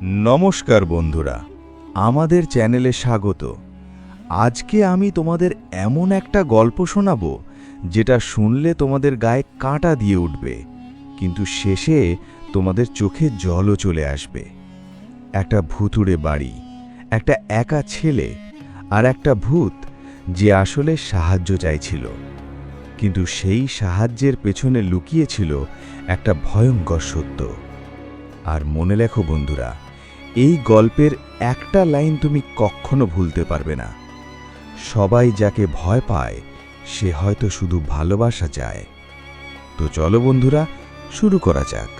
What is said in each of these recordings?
নমস্কার বন্ধুরা, আমাদের চ্যানেলে স্বাগত। আজকে আমি তোমাদের এমন একটা গল্প শোনাবো যেটা শুনলে তোমাদের গায়ে কাঁটা দিয়ে উঠবে, কিন্তু শেষে তোমাদের চোখে জলও চলে আসবে। একটা ভুতুড়ে বাড়ি, একটা একা ছেলে আর একটা ভূত যে আসলে সাহায্য চাইছিল, কিন্তু সেই সাহায্যের পেছনে লুকিয়েছিল একটা ভয়ঙ্কর সত্য। আর মনে রেখো বন্ধুরা, এই গল্পের একটা লাইন তুমি কখনো ভুলতে পারবে না। সবাই যাকে ভয় পায় সে হয়তো শুধু ভালোবাসা চায়। তো চলো বন্ধুরা, শুরু করা যাক।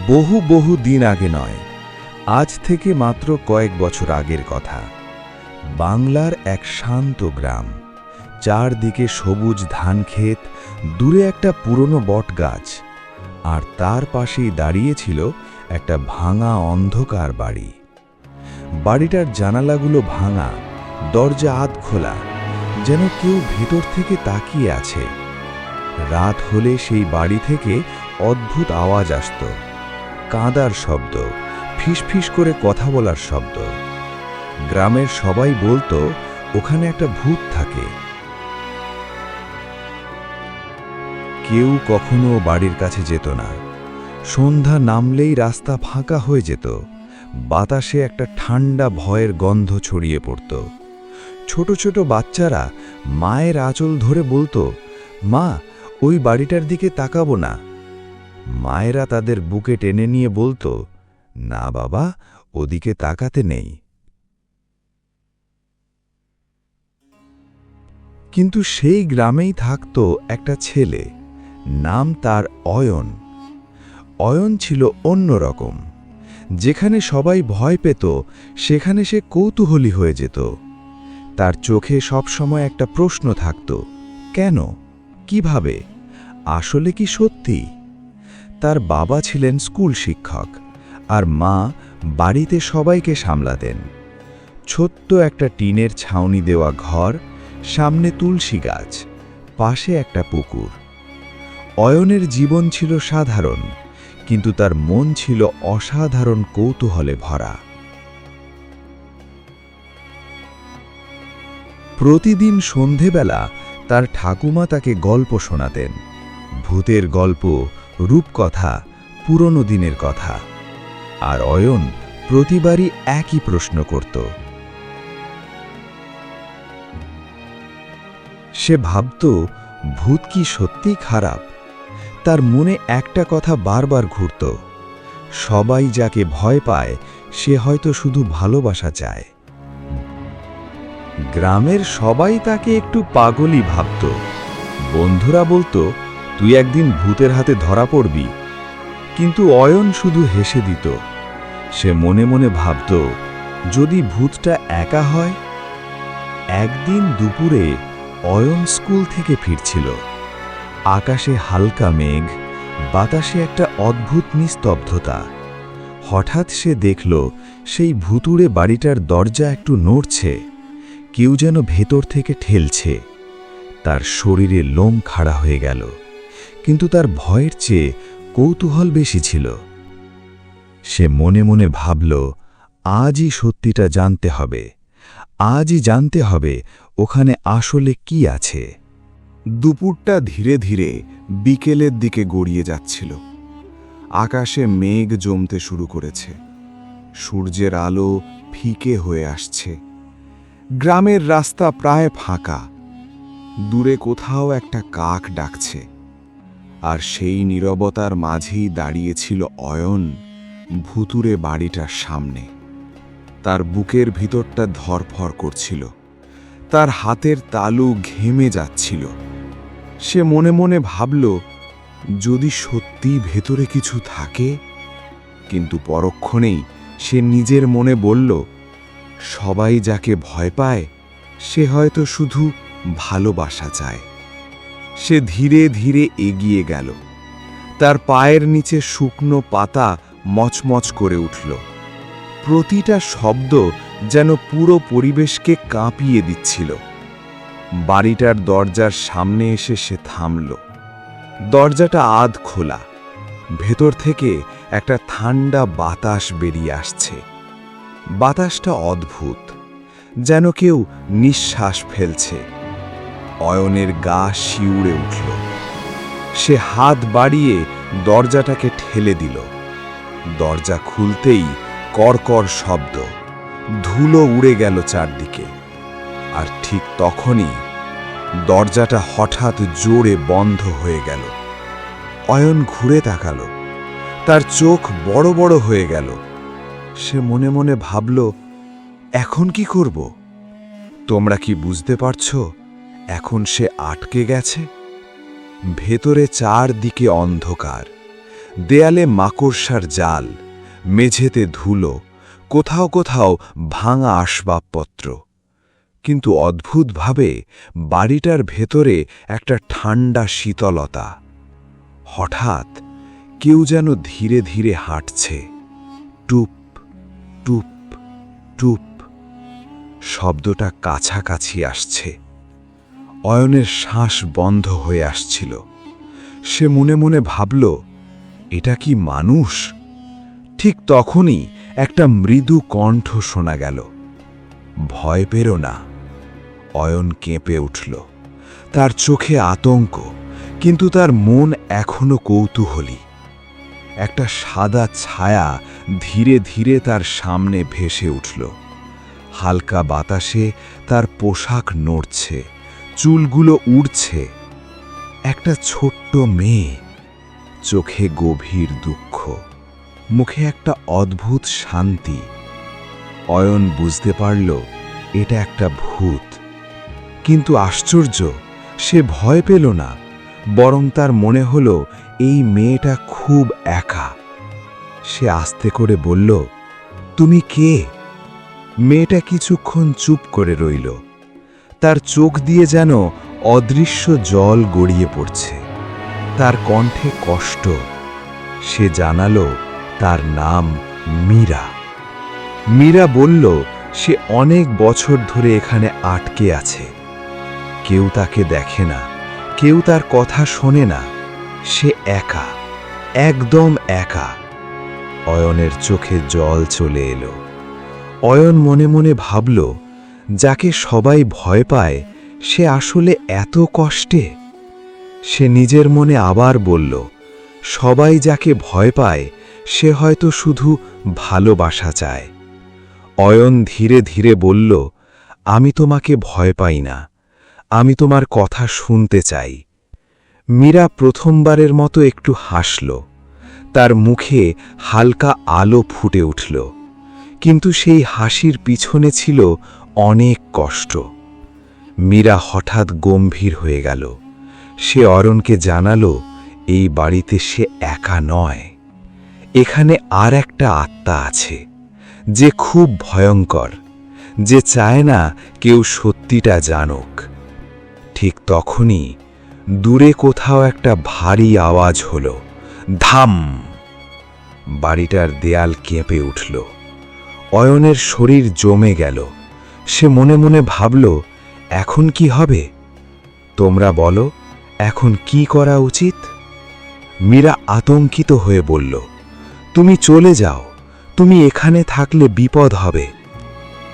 বহু বহু দিন আগে নয়, আজ থেকে মাত্র কয়েক বছর আগের কথা। বাংলার এক শান্ত গ্রাম, চারদিকে সবুজ ধানক্ষেত, দূরে একটা পুরনো বটগাছ, আর তার পাশেই দাঁড়িয়েছিল একটা ভাঙা অন্ধকার বাড়ি। বাড়িটার জানালাগুলো ভাঙা, দরজা আধ খোলা, যেন কেউ ভেতর থেকে তাকিয়ে আছে। রাত হলে সেই বাড়ি থেকে অদ্ভুত আওয়াজ আসত, কাঁদার শব্দ, ফিসফিস করে কথা বলার শব্দ। গ্রামের সবাই বলতো ওখানে একটা ভূত থাকে। কেউ কখনো বাড়ির কাছে যেত না। সন্ধ্যা নামলেই রাস্তা ফাঁকা হয়ে যেত, বাতাসে একটা ঠান্ডা ভয়ের গন্ধ ছড়িয়ে পড়ত। ছোট ছোট বাচ্চারা মায়ের আঁচল ধরে বলতো, মা, ওই বাড়িটার দিকে তাকাবো না। মায়েরা তাদের বুকে টেনে নিয়ে বলতো, না বাবা, ওদিকে তাকাতে নেই। কিন্তু সেই গ্রামেই থাকতো একটা ছেলে, নাম তার অয়ন। অয়ন ছিল অন্যরকম। যেখানে সবাই ভয় পেত সেখানে সে কৌতূহলী হয়ে যেত। তার চোখে সবসময় একটা প্রশ্ন থাকত, কেন, কিভাবে, আসলে কি সত্যি? তার বাবা ছিলেন স্কুল শিক্ষক, আর মা বাড়িতে সবাইকে সামলাতেন। ছোট্ট একটা টিনের ছাউনি দেওয়া ঘর, সামনে তুলসী গাছ, পাশে একটা পুকুর। অয়নের জীবন ছিল সাধারণ, কিন্তু তার মন ছিল অসাধারণ কৌতূহলে ভরা। প্রতিদিন সন্ধেবেলা তার ঠাকুমা তাকে গল্প শোনাতেন, ভূতের গল্প, রূপকথা, পুরনো দিনের কথা। আর অয়ন প্রতিবারই একই প্রশ্ন করত। সে ভাবত, ভূত কি সত্যিই খারাপ? তার মনে একটা কথা বারবার ঘুরত, সবাই যাকে ভয় পায় সে হয়তো শুধু ভালোবাসা চায়। গ্রামের সবাই তাকে একটু পাগলই ভাবত। বন্ধুরা বলতো, তুই একদিন ভূতের হাতে ধরা পড়বি। কিন্তু অয়ন শুধু হেসে দিত। সে মনে মনে ভাবত, যদি ভূতটা একা হয়। একদিন দুপুরে অয়ন স্কুল থেকে ফিরছিল। আকাশে হালকা মেঘ, বাতাসে একটা অদ্ভুত নিস্তব্ধতা। হঠাৎ সে দেখল সেই ভুতুড়ে বাড়িটার দরজা একটু নড়ছে, কেউ যেন ভেতর থেকে ঠেলছে। তার শরীরে লোম খাড়া হয়ে গেল, কিন্তু তার ভয়ের চেয়ে কৌতূহল বেশি ছিল। সে মনে মনে ভাবল, আজই সত্যিটা জানতে হবে, আজই জানতে হবে ওখানে আসলে কি আছে। দুপুরটা ধীরে ধীরে বিকেলের দিকে গড়িয়ে যাচ্ছিল। আকাশে মেঘ জমতে শুরু করেছে, সূর্যের আলো ফিকে হয়ে আসছে। গ্রামের রাস্তা প্রায় ফাঁকা, দূরে কোথাও একটা কাক ডাকছে। আর সেই নীরবতার মাঝেই দাঁড়িয়েছিল অয়ন, ভুতুড়ে বাড়িটার সামনে। তার বুকের ভিতরটা ধরফর করছিল, তার হাতের তালু ঘেমে যাচ্ছিল। সে মনে মনে ভাবল, যদি সত্যি ভেতরে কিছু থাকে। কিন্তু পরক্ষণেই সে নিজের মনে বলল, সবাই যাকে ভয় পায় সে হয়তো শুধু ভালোবাসা চায়। সে ধীরে ধীরে এগিয়ে গেল। তার পায়ের নিচে শুকনো পাতা মচমচ করে উঠল। প্রতিটা শব্দ যেন পুরো পরিবেশকে কাঁপিয়ে দিচ্ছিল। বাড়িটার দরজার সামনে এসে সে থামল। দরজাটা আধ খোলা, ভেতর থেকে একটা ঠান্ডা বাতাস বেরিয়ে আসছে। বাতাসটা অদ্ভুত, যেন কেউ নিঃশ্বাস ফেলছে। অয়নের গা শিউরে উঠল। সে হাত বাড়িয়ে দরজাটাকে ঠেলে দিল। দরজা খুলতেই কড়কড় শব্দ, ধুলো উড়ে গেল চারদিকে। আর ঠিক তখনই দরজাটা হঠাৎ জোরে বন্ধ হয়ে গেল। অয়ন ঘুরে তাকাল। তার চোখ বড় বড় হয়ে গেল। সে মনে মনে ভাবল, এখন কি করব? তোমরা কি বুঝতে পারছো এখন সে আটকে গেছে? ভেতরে চারদিকে অন্ধকার, দেয়ালে মাকড়সার জাল, মেঝেতে ধুলো, কোথাও কোথাও ভাঙা আসবাবপত্র। কিন্তু অদ্ভুতভাবে বাড়িটার ভেতরে একটা ঠান্ডা শীতলতা। হঠাৎ কেউ যেন ধীরে ধীরে হাঁটছে। টুপ টুপ টুপ। শব্দটা কাছাকাছি আসছে। অয়নের শ্বাস বন্ধ হয়ে আসছিল। সে মনে মনে ভাবল, এটা কি মানুষ? ঠিক তখনই একটা মৃদু কণ্ঠ শোনা গেল, ভয় পেরো না। অয়ন কেঁপে উঠল। তার চোখে আতঙ্ক, কিন্তু তার মন এখনো কৌতূহলী। একটা সাদা ছায়া ধীরে ধীরে তার সামনে ভেসে উঠল। হালকা বাতাসে তার পোশাক নড়ছে, চুলগুলো উড়ছে। একটা ছোট্ট মেয়ে, চোখে গভীর দুঃখ, মুখে একটা অদ্ভুত শান্তি। অয়ন বুঝতে পারল এটা একটা ভূত। কিন্তু আশ্চর্য, সে ভয় পেল না, বরং তার মনে হল এই মেয়েটা খুব একা। সে আস্তে করে বলল, তুমি কে? মেয়েটা কিছুক্ষণ চুপ করে রইল। তার চোখ দিয়ে যেন অদৃশ্য জল গড়িয়ে পড়ছে। তার কণ্ঠে কষ্ট। সে জানালো তার নাম মীরা। মীরা বলল সে অনেক বছর ধরে এখানে আটকে আছে। কেউ তাকে দেখে না, কেউ তার কথা শোনে না। সে একা, একদম একা। অয়নের চোখে জল চলে এলো। অয়ন মনে মনে ভাবল, যাকে সবাই ভয় পায় সে আসলে এত কষ্টে। সে নিজের মনে আবার বলল, সবাই যাকে ভয় পায় সে হয়তো শুধু ভালোবাসা চায়। অয়ন ধীরে ধীরে বলল, আমি তোমাকে ভয় পাই না, আমি তোমার কথা শুনতে চাই। মীরা প্রথমবারের মতো একটু হাসল। তার মুখে হালকা আলো ফুটে উঠল, কিন্তু সেই হাসির পিছনে ছিল অনেক কষ্ট। মীরা হঠাৎ গম্ভীর হয়ে গেল। সে অরণকে জানালো, এই বাড়িতে সে একা নয়। এখানে আর একটা আত্মা আছে, যে খুব ভয়ঙ্কর, যে চায় না কেউ সত্যিটা জানুক। ঠিক তখনই দূরে কোথাও একটা ভারী আওয়াজ হলো, ধাম। বাড়িটার দেয়াল কেঁপে উঠল। অয়নের শরীর জমে গেল। সে মনে মনে ভাবল, এখন কি হবে? তোমরা বলো, এখন কি করা উচিত? মীরা আতঙ্কিত হয়ে বলল, তুমি চলে যাও, তুমি এখানে থাকলে বিপদ হবে।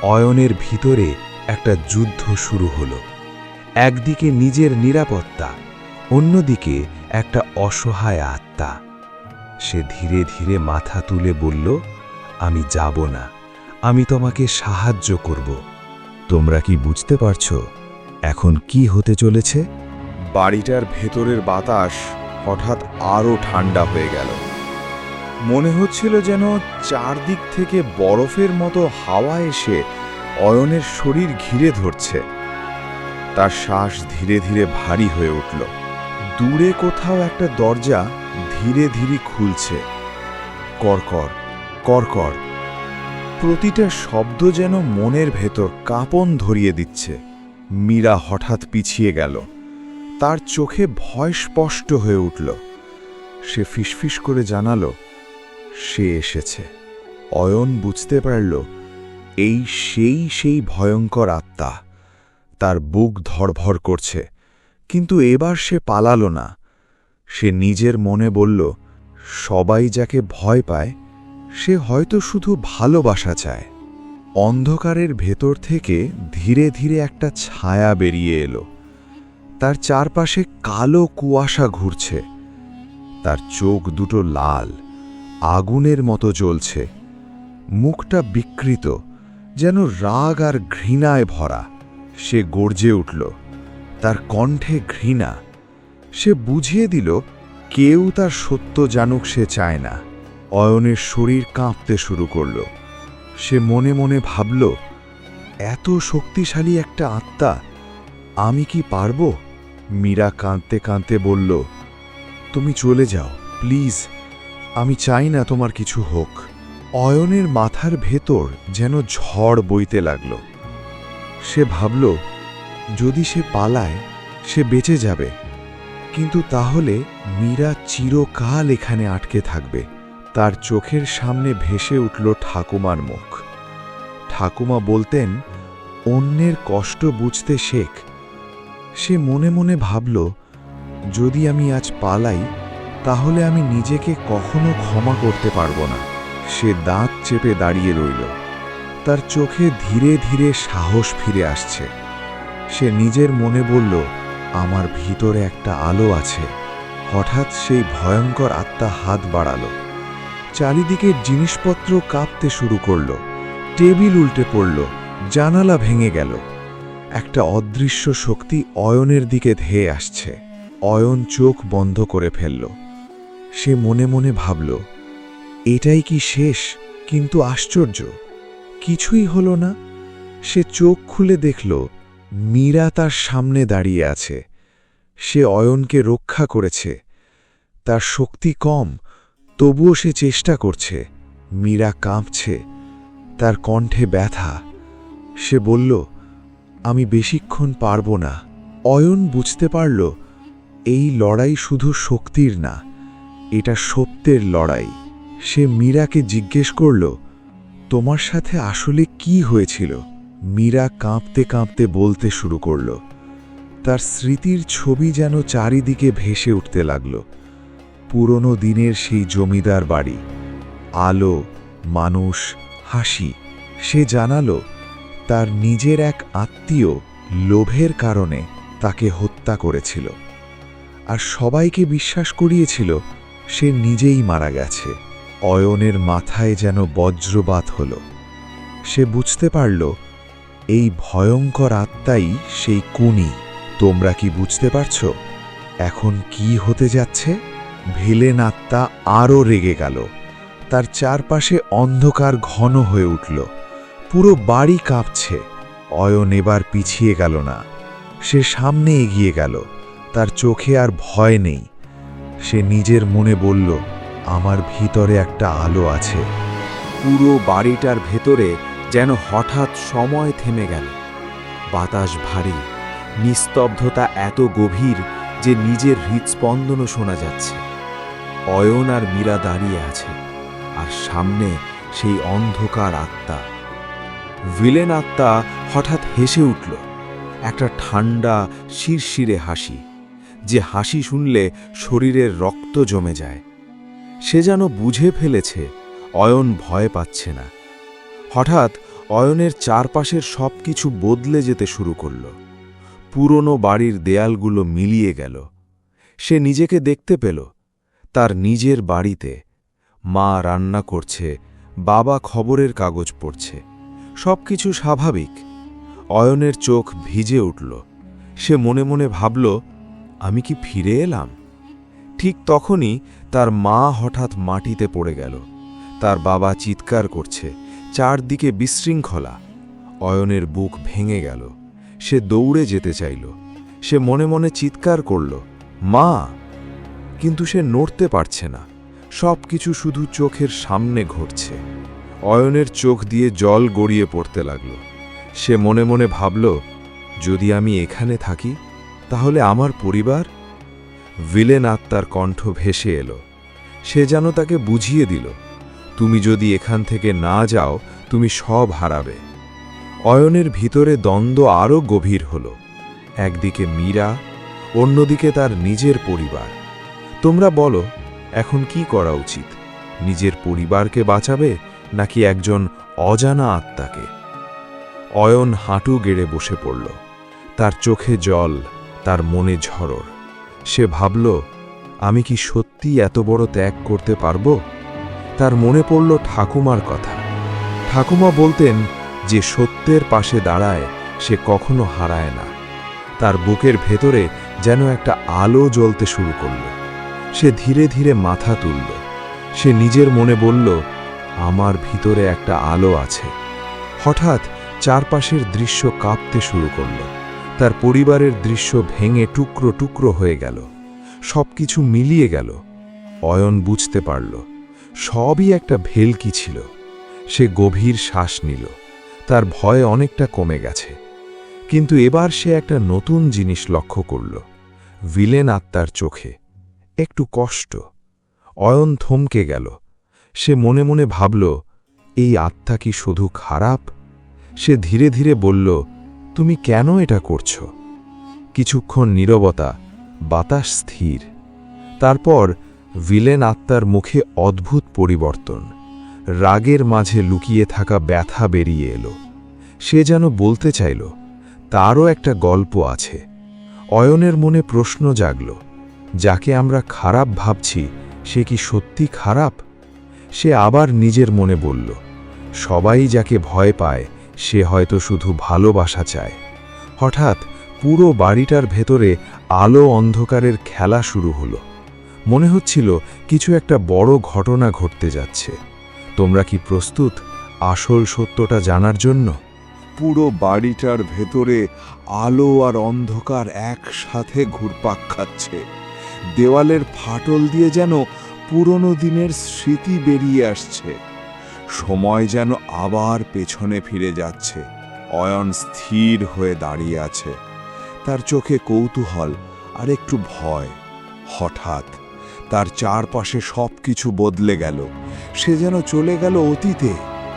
অয়নের ভিতরে একটা যুদ্ধ শুরু হলো। একদিকে নিজের নিরাপত্তা, অন্যদিকে একটা অসহায় আত্মা। সে ধীরে ধীরে মাথা তুলে বলল, আমি যাব না, আমি তোমাকে সাহায্য করব। তোমরা কি বুঝতে পারছো এখন কি হতে চলেছে? বাড়িটার ভেতরের বাতাস হঠাৎ আরও ঠান্ডা হয়ে গেল। মনে হচ্ছিল যেন চারদিক থেকে বরফের মতো হাওয়া এসে অয়নের শরীর ঘিরে ধরছে। তার শ্বাস ধীরে ধীরে ভারী হয়ে উঠল। দূরে কোথাও একটা দরজা ধীরে ধীরে খুলছে। কড়কড় কড়কড়। প্রতিটা শব্দ যেন মনের ভেতর কাঁপন ধরিয়ে দিচ্ছে। মীরা হঠাৎ পিছিয়ে গেল। তার চোখে ভয় স্পষ্ট হয়ে উঠল। সে ফিসফিস করে জানালো, সে এসেছে। অয়ন বুঝতে পারল, এই সেই ভয়ঙ্কর আত্মা। তার বুক ধড়ফড় করছে, কিন্তু এবার সে পালালো না। সে নিজের মনে বলল, সবাই যাকে ভয় পায় সে হয়তো শুধু ভালোবাসা চায়। অন্ধকারের ভেতর থেকে ধীরে ধীরে একটা ছায়া বেরিয়ে এলো। তার চারপাশে কালো কুয়াশা ঘুরছে। তার চোখ দুটো লাল, আগুনের মতো জ্বলছে। মুখটা বিকৃত, যেন রাগ আর ঘৃণায় ভরা। সে গর্জে উঠল, তার কণ্ঠে ঘৃণা। সে বুঝিয়ে দিল কেউ তার সত্য জানুক সে চায় না। অয়নের শরীর কাঁপতে শুরু করল। সে মনে মনে ভাবল, এত শক্তিশালী একটা আত্মা, আমি কি পারব? মীরা কাঁদতে কাঁদতে বলল, তুমি চলে যাও প্লিজ, আমি চাই না তোমার কিছু হোক। অয়নের মাথার ভেতর যেন ঝড় বইতে লাগল। সে ভাবল, যদি সে পালায় সে বেঁচে যাবে, কিন্তু তাহলে মীরা চিরকাল এখানে আটকে থাকবে। তার চোখের সামনে ভেসে উঠল ঠাকুমার মুখ। ঠাকুমা বলতেন, অন্যের কষ্ট বুঝতে শেখ। সে মনে মনে ভাবল, যদি আমি আজ পালাই তাহলে আমি নিজেকে কখনো ক্ষমা করতে পারব না। সে দাঁত চেপে দাঁড়িয়ে রইল। তার চোখে ধীরে ধীরে সাহস ফিরে আসছে। সে নিজের মনে বলল, আমার ভিতরে একটা আলো আছে। হঠাৎ সেই ভয়ঙ্কর আত্মা হাত বাড়ালো। চারিদিকের জিনিসপত্র কাঁপতে শুরু করল। টেবিল উল্টে পড়ল, জানালা ভেঙে গেল। একটা অদৃশ্য শক্তি অয়নের দিকে ধেয়ে আসছে। অয়ন চোখ বন্ধ করে ফেলল। সে মনে মনে ভাবল, এটাই কি শেষ? কিন্তু আশ্চর্য, কিছুই হলো না। সে চোখ খুলে দেখল মীরা তার সামনে দাঁড়িয়ে আছে। সে অয়নকে রক্ষা করেছে। তার শক্তি কম, তবুও সে চেষ্টা করছে। মীরা কাঁপছে, তার কণ্ঠে ব্যথা। সে বলল, আমি বেশিক্ষণ পারব না। অয়ন বুঝতে পারল, এই লড়াই শুধু শক্তির না, এটা সত্যের লড়াই। সে মীরাকে জিজ্ঞেস করল, তোমার সাথে আসলে কি হয়েছিল? মীরা কাঁপতে কাঁপতে বলতে শুরু করল। তার স্মৃতির ছবি যেন চারিদিকে ভেসে উঠতে লাগল। পুরনো দিনের সেই জমিদার বাড়ি, আলো, মানুষ, হাসি। সে জানালো, তার নিজের এক আত্মীয় লোভের কারণে তাকে হত্যা করেছিল, আর সবাইকে বিশ্বাস করিয়েছিল সে নিজেই মারা গেছে। অয়নের মাথায় যেন বজ্রপাত হল। সে বুঝতে পারল, এই ভয়ঙ্কর আত্মাই সেই খুনি। তোমরা কি বুঝতে পারছ এখন কি হতে যাচ্ছে? ভিলেন আত্মা আরও রেগে গেল। তার চারপাশে অন্ধকার ঘন হয়ে উঠল। পুরো বাড়ি কাঁপছে। অয়ন এবার পিছিয়ে গেল না, সে সামনে এগিয়ে গেল। তার চোখে আর ভয় নেই। সে নিজের মনে বলল, আমার ভিতরে একটা আলো আছে। পুরো বাড়িটার ভেতরে যেন হঠাৎ সময় থেমে গেল। বাতাস ভারী, নিস্তব্ধতা এত গভীর যে নিজের হৃৎস্পন্দনও শোনা যাচ্ছে। অয়ন আর মীরা দাঁড়িয়ে আছে, আর সামনে সেই অন্ধকার আত্মা। ভিলেন আত্মা হঠাৎ হেসে উঠল, একটা ঠান্ডা শিরশিরে হাসি, যে হাসি শুনলে শরীরের রক্ত জমে যায়। সে যেন বুঝে ফেলেছে অয়ন ভয় পাচ্ছে না। হঠাৎ অয়নের চারপাশের সব কিছু বদলে যেতে শুরু করল। পুরনো বাড়ির দেয়ালগুলো মিলিয়ে গেল। সে নিজেকে দেখতে পেল তার নিজের বাড়িতে। মা রান্না করছে, বাবা খবরের কাগজ পড়ছে, সব কিছু স্বাভাবিক। অয়নের চোখ ভিজে উঠল। সে মনে মনে ভাবল, আমি কি ফিরে এলাম? ঠিক তখনই তার মা হঠাৎ মাটিতে পড়ে গেল। তার বাবা চিৎকার করছে, চারদিকে বিশৃঙ্খলা। অয়নের বুক ভেঙে গেল। সে দৌড়ে যেতে চাইল। সে মনে মনে চিৎকার করল, মা! কিন্তু সে নড়তে পারছে না। সব কিছু শুধু চোখের সামনে ঘটছে। অয়নের চোখ দিয়ে জল গড়িয়ে পড়তে লাগল। সে মনে মনে ভাবল, যদি আমি এখানে থাকি তাহলে আমার পরিবার? ভিলেন আত্মার কণ্ঠ ভেসে এলো। সে যেন তাকে বুঝিয়ে দিল, তুমি যদি এখান থেকে না যাও তুমি সব হারাবে। অয়নের ভিতরে দ্বন্দ্ব আরও গভীর হল। একদিকে মীরা, অন্যদিকে তার নিজের পরিবার। তোমরা বলো, এখন কি করা উচিত? নিজের পরিবারকে বাঁচাবে নাকি একজন অজানা আত্মাকে? অয়ন হাঁটু গেড়ে বসে পড়ল। তার চোখে জল, তার মনে ঝড়র। সে ভাবল, আমি কি সত্যি এত বড় ত্যাগ করতে পারব? তার মনে পড়ল ঠাকুমার কথা। ঠাকুমা বলতেন যে সত্যের পাশে দাঁড়ায় সে কখনো হারায় না। তার বুকের ভেতরে যেন একটা আলো জ্বলতে শুরু করল। সে ধীরে ধীরে মাথা তুলল। সে নিজের মনে বলল, আমার ভিতরে একটা আলো আছে। হঠাৎ চারপাশের দৃশ্য কাঁপতে শুরু করল। তার পরিবারের দৃশ্য ভেঙে টুকরো টুকরো হয়ে গেল। সবকিছু মিলিয়ে গেল। অয়ন বুঝতে পারল সবই একটা ভেলকি ছিল। সে গভীর শ্বাস নিল। তার ভয় অনেকটা কমে গেছে। কিন্তু এবার সে একটা নতুন জিনিস লক্ষ্য করল। ভিলেন আত্মার চোখে একটু কষ্ট। অয়ন থমকে গেল। সে মনে মনে ভাবল, এই আত্মা কি শুধু খারাপ? সে ধীরে ধীরে বলল, তুমি কেন এটা করছ? কিছুক্ষণ নীরবতা, বাতাস স্থির। তারপর ভিলেন আত্মার মুখে অদ্ভুত পরিবর্তন। রাগের মাঝে লুকিয়ে থাকা ব্যথা বেরিয়ে এলো। সে যেন বলতে চাইল, তারও একটা গল্প আছে। অয়নের মনে প্রশ্ন জাগল, যাকে আমরা খারাপ ভাবছি সে কি সত্যি খারাপ? সে আবার নিজের মনে বলল, সবাই যাকে ভয় পায় সে হয়তো শুধু ভালোবাসা চায়। হঠাৎ পুরো বাড়িটার ভেতরে আলো অন্ধকারের খেলা শুরু হলো। মনে হচ্ছিল কিছু একটা বড় ঘটনা ঘটতে যাচ্ছে। তোমরা কি প্রস্তুত আসল সত্যটা জানার জন্য? পুরো বাড়িটার ভেতরে আলো আর অন্ধকার একসাথে ঘুরপাক খাচ্ছে। দেওয়ালের ফাটল দিয়ে যেন পুরনো দিনের স্মৃতি বেরিয়ে আসছে। সময় যেন আবার পেছনে ফিরে যাচ্ছে। অয়ন স্থির হয়ে দাঁড়িয়ে আছে। তার চোখে কৌতূহল আর একটু ভয়। হঠাৎ তার চারপাশে সবকিছু বদলে গেল। সে যেন চলে গেল অতীতে।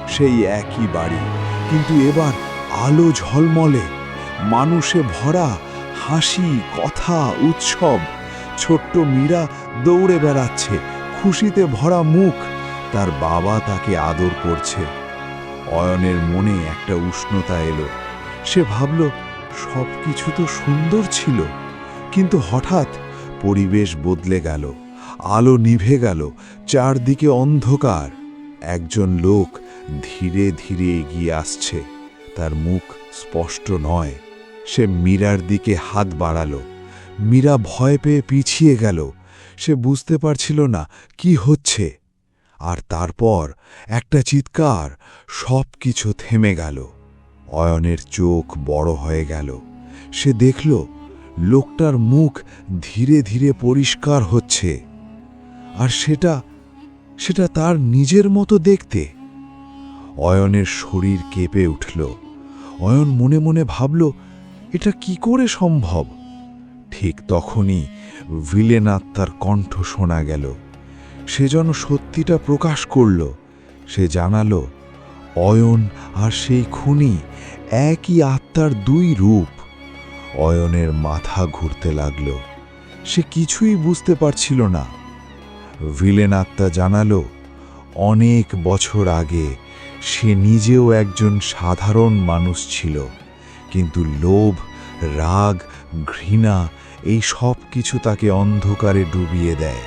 সেই একই বাড়ি, কিন্তু এবার আলো ঝলমলে, মানুষে ভরা, হাসি, কথা, উৎসব। ছোট্ট মীরা দৌড়ে বেড়াচ্ছে, খুশিতে ভরা মুখ। তার বাবা তাকে আদর করছে। অয়নের মনে একটা উষ্ণতা এলো। সে ভাবল, সবকিছু তো সুন্দর ছিল, কিন্তু হঠাৎ পরিবেশ বদলে গেল। আলো নিভে গেল, চারদিকে অন্ধকার। একজন লোক ধীরে ধীরে এগিয়ে আসছে। তার মুখ স্পষ্ট নয়। সে মীরার দিকে হাত বাড়ালো। মীরা ভয় পেয়ে পিছিয়ে গেল। সে বুঝতে পারছিল না কি হচ্ছে। আর তারপর একটা চিৎকার, সব কিছু থেমে গেল। অয়নের চোখ বড় হয়ে গেল। সে দেখল লোকটার মুখ ধীরে ধীরে পরিষ্কার হচ্ছে। আর সেটা তার নিজের মতো দেখতে। অয়নের শরীর কেঁপে উঠল। অয়ন মনে মনে ভাবল, এটা কি করে সম্ভব? ঠিক তখনই ভিলেন আত্মার কণ্ঠ শোনা গেল। সে যেন সত্যিটা প্রকাশ করল। সে জানালো, অয়ন আর সেই খুনি একই আত্মার দুই রূপ। অয়নের মাথা ঘুরতে লাগল। সে কিছুই বুঝতে পারছিল না। ভিলেন আত্মা জানালো, অনেক বছর আগে সে নিজেও একজন সাধারণ মানুষ ছিল, কিন্তু লোভ, রাগ, ঘৃণা এই সব কিছু তাকে অন্ধকারে ডুবিয়ে দেয়।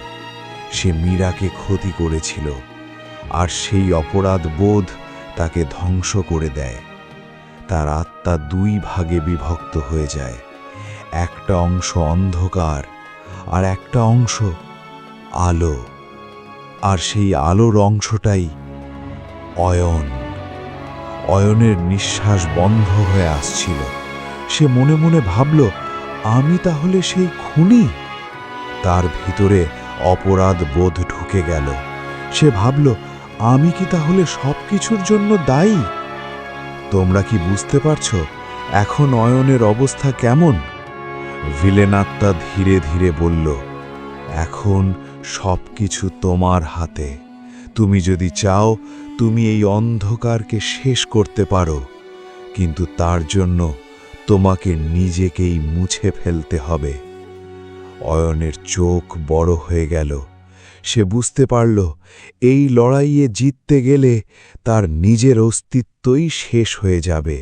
সে মীরাকে ক্ষতি করেছিল, আর সেই অপরাধ বোধ তাকে ধ্বংস করে দেয়। তার আত্মা দুই ভাগে বিভক্ত হয়ে যায়। একটা অংশ অন্ধকার আর একটা অংশ আলো। আর সেই আলোর অংশটাই অয়ন। অয়নের নিঃশ্বাস বন্ধ হয়ে আসছিল। সে মনে মনে ভাবল, আমি তাহলে সেই খুনি? তার ভিতরে অপরাধ বোধ ঢুকে গেল। সে ভাবল, আমি কি তাহলে সবকিছুর জন্য দায়ী? তোমরা কি বুঝতে পারছ এখন অয়নের অবস্থা কেমন? ভিলেন আত্মা ধীরে ধীরে বলল, এখন সবকিছু তোমার হাতে। তুমি যদি চাও তুমি এই অন্ধকারকে শেষ করতে পারো, কিন্তু তার জন্য তোমাকে নিজেকেই মুছে ফেলতে হবে। অয়নের চোখ বড় হয়ে গেল। সে বুঝতে পারল এই লড়াইয়ে জিততে গেলে তার নিজের অস্তিত্বই শেষ হয়ে যাবে।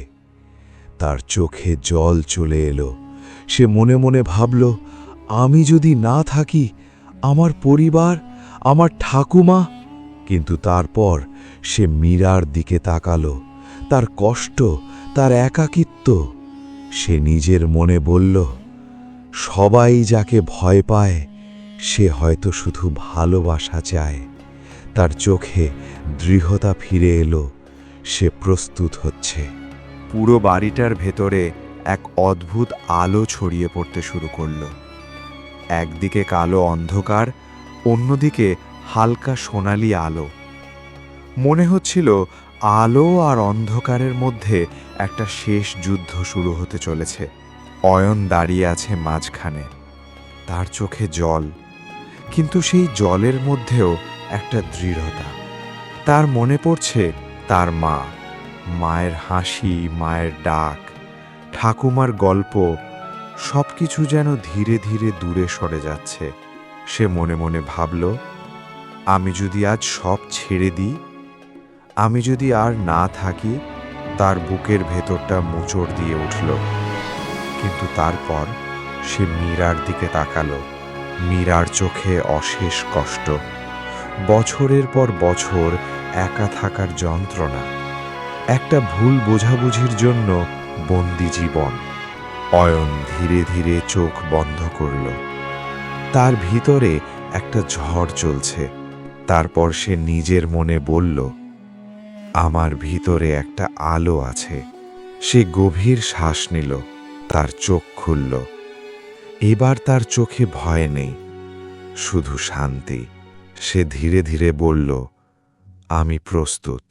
তার চোখে জল চলে এলো। সে মনে মনে ভাবল, আমি যদি না থাকি, আমার পরিবার, আমার ঠাকুমা। কিন্তু তারপর সে মীরার দিকে তাকালো, তার কষ্ট, তার একাকিত্ব। সে নিজের মনে বলল, সবাই যাকে ভয় পায় সে হয়তো শুধু ভালোবাসা চায়। তার চোখে দৃঢ়তা ফিরে এলো। সে প্রস্তুত হচ্ছে। পুরো বাড়িটার ভেতরে এক অদ্ভুত আলো ছড়িয়ে পড়তে শুরু করল। একদিকে কালো অন্ধকার, অন্যদিকে হালকা সোনালি আলো। মনে হচ্ছিল আলো আর অন্ধকারের মধ্যে একটা শেষ যুদ্ধ শুরু হতে চলেছে। অয়ন দাঁড়িয়ে আছে মাঝখানে, তার চোখে জল, কিন্তু সেই জলের মধ্যেও একটা দৃঢ়তা। তার মনে পড়ছে তার মা, মায়ের হাসি, মায়ের ডাক, ঠাকুমার গল্প, সবকিছু যেন ধীরে ধীরে দূরে সরে যাচ্ছে। সে মনে মনে ভাবল, আমি যদি আজ সব ছেড়ে দিই, আমি যদি আর না থাকি। তার বুকের ভেতরটা মোচড় দিয়ে উঠল। কিন্তু তারপর সে মীরার দিকে তাকালো। মীরার চোখে অশেষ কষ্ট, বছরের পর বছর একা থাকার যন্ত্রণা, একটা ভুল বোঝাবুঝির জন্য বন্দি জীবন। অয়ন ধীরে ধীরে চোখ বন্ধ করল। তার ভিতরে একটা ঝড় চলছে। তারপর সে নিজের মনে বলল, আমার ভিতরে একটা আলো আছে। সে গভীর শ্বাস নিল, তার চোখ খুলল। এবার তার চোখে ভয় নেই, শুধু শান্তি। সে ধীরে ধীরে বলল, আমি প্রস্তুত।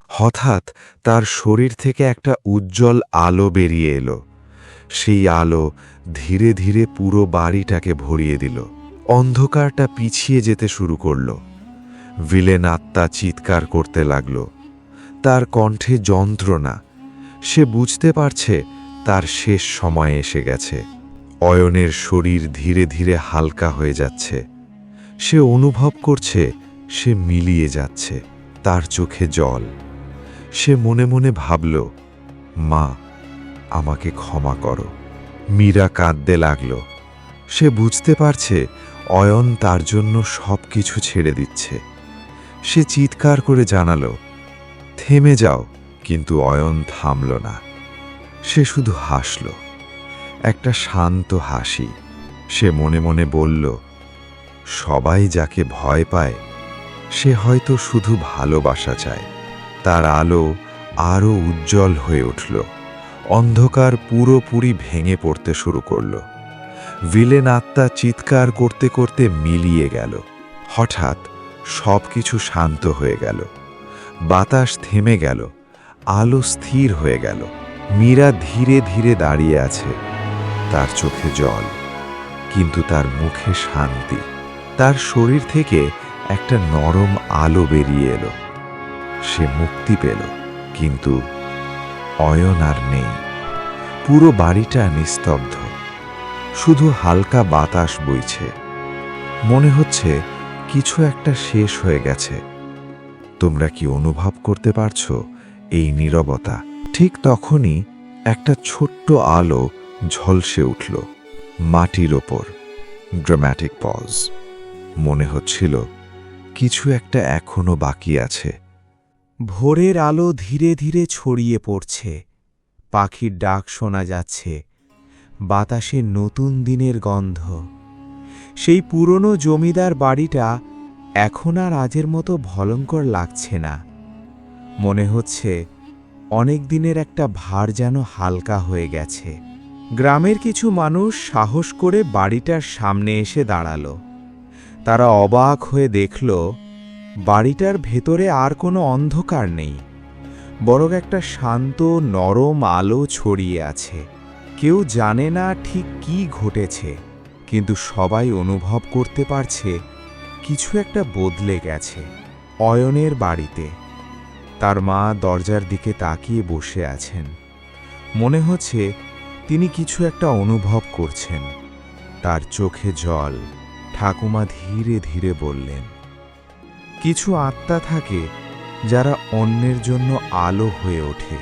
হঠাৎ তার শরীর থেকে একটা উজ্জ্বল আলো বেরিয়ে এলো। সেই আলো ধীরে ধীরে পুরো বাড়িটাকে ভরিয়ে দিল। অন্ধকারটা পিছিয়ে যেতে শুরু করল। ভিলেন আত্মা চিৎকার করতে লাগল, তার কণ্ঠে যন্ত্রণা। সে বুঝতে পারছে তার শেষ সময় এসে গেছে। অয়নের শরীর ধীরে ধীরে হালকা হয়ে যাচ্ছে। সে অনুভব করছে সে মিলিয়ে যাচ্ছে। তার চোখে জল। সে মনে মনে ভাবল, মা, আমাকে ক্ষমা করো। মীরা কাঁদতে লাগল। সে বুঝতে পারছে অয়ন তার জন্য সব কিছু ছেড়ে দিচ্ছে। সে চিৎকার করে জানালো, থেমে যাও। কিন্তু অয়ন থামল না। সে শুধু হাসল, একটা শান্ত হাসি। সে মনে মনে বলল, সবাই যাকে ভয় পায় সে হয়তো শুধু ভালোবাসা চায়। তার আলো আরও উজ্জ্বল হয়ে উঠল। অন্ধকার পুরোপুরি ভেঙে পড়তে শুরু করল। ভিলেন আত্মা চিৎকার করতে করতে মিলিয়ে গেল। হঠাৎ সবকিছু শান্ত হয়ে গেল। বাতাস থেমে গেল, আলো স্থির হয়ে গেল। মীরা ধীরে ধীরে দাঁড়িয়ে আছে, তার চোখে জল, কিন্তু তার মুখে শান্তি। তার শরীর থেকে একটা নরম আলো বেরিয়ে এলো। সে মুক্তি পেল, কিন্তু অয়ন আর নেই। পুরো বাড়িটা নিস্তব্ধ, শুধু হালকা বাতাস বইছে। মনে হচ্ছে কিছু একটা শেষ হয়ে গেছে। তোমরা কি অনুভব করতে পারছো এই নীরবতা? ঠিক তখনই একটা ছোট্ট আলো ঝলসে উঠল মাটির ওপর। Dramatic pause. মনে হচ্ছিল কিছু একটা এখনো বাকি আছে। ভোরের আলো ধীরে ধীরে ছড়িয়ে পড়ছে। পাখির ডাক শোনা যাচ্ছে, বাতাসে নতুন দিনের গন্ধ। সেই পুরনো জমিদার বাড়িটা এখন আর আগের মতো ভয়ঙ্কর লাগছে না। মনে হচ্ছে অনেক দিনের একটা ভার যেন হালকা হয়ে গেছে। গ্রামের কিছু মানুষ সাহস করে বাড়িটার সামনে এসে দাঁড়ালো। তারা অবাক হয়ে দেখল বাড়িটার ভেতরে আর কোনো অন্ধকার নেই, বরং একটা শান্ত নরম আলো ছড়িয়ে আছে। কেউ জানে না ঠিক কি ঘটেছে, কিন্তু সবাই অনুভব করতে পারছে কিছু একটা বদলে গেছে। অয়নের বাড়িতে তার মা দরজার দিকে তাকিয়ে বসে আছেন। মনে হচ্ছে তিনি কিছু একটা অনুভব করছেন। তার চোখে জল। ঠাকুমা ধীরে ধীরে বললেন, কিছু আত্মা থাকে যারা অন্যের জন্য আলো হয়ে ওঠে।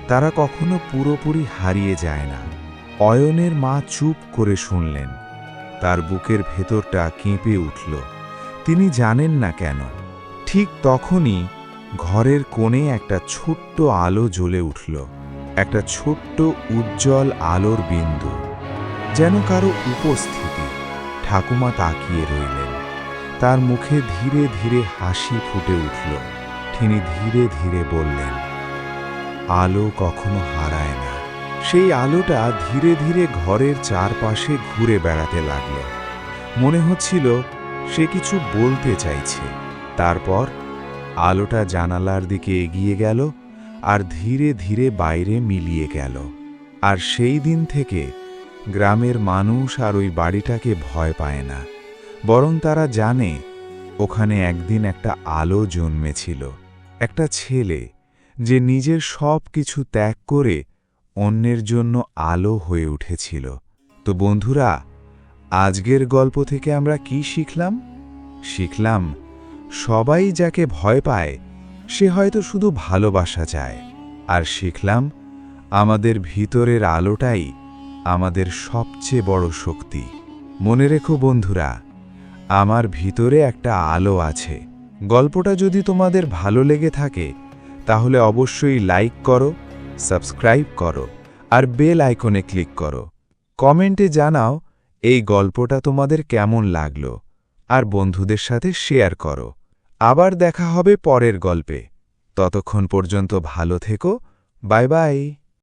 তারা কখনো পুরোপুরি হারিয়ে যায় না। অয়নের মা চুপ করে শুনলেন। তার বুকের ভেতরটা কেঁপে উঠল। তিনি জানেন না কেন। ঠিক তখনই ঘরের কোণে একটা ছোট্ট আলো জ্বলে উঠল। একটা ছোট্ট উজ্জ্বল আলোর বিন্দু, যেন কারো উপস্থিতি। ঠাকুমা তাকিয়ে রইলেন। তার মুখে ধীরে ধীরে হাসি ফুটে উঠল। তিনি ধীরে ধীরে বললেন, আলো কখনো হারায় না। সেই আলোটা ধীরে ধীরে ঘরের চারপাশে ঘুরে বেড়াতে লাগল। মনে হচ্ছিল সে কিছু বলতে চাইছে। তারপর আলোটা জানালার দিকে এগিয়ে গেল আর ধীরে ধীরে বাইরে মিলিয়ে গেল। আর সেই দিন থেকে গ্রামের মানুষ আর ওই বাড়িটাকে ভয় পায় না, বরং তারা জানে ওখানে একদিন একটা আলো জন্মেছিল। একটা ছেলে যে নিজের সব কিছু ত্যাগ করে অন্যের জন্য আলো হয়ে উঠেছিল। তো বন্ধুরা, আজকের গল্প থেকে আমরা কি শিখলাম? শিখলাম সবাই যাকে ভয় পায় সে হয়তো শুধু ভালোবাসা চায়। আর শিখলাম আমাদের ভিতরের আলোটাই আমাদের সবচেয়ে বড় শক্তি। মনে রেখো বন্ধুরা, আমার ভিতরে একটা আলো আছে। গল্পটা যদি তোমাদের ভালো লেগে থাকে তাহলে অবশ্যই লাইক করো, সাবস্ক্রাইব করো আর বেল আইকনে ক্লিক করো। কমেন্টে জানাও এই গল্পটা তোমাদের কেমন লাগলো আর বন্ধুদের সাথে শেয়ার করো। আবার দেখা হবে পরের গল্পে। ততক্ষণ পর্যন্ত ভালো থেকো। Bye bye.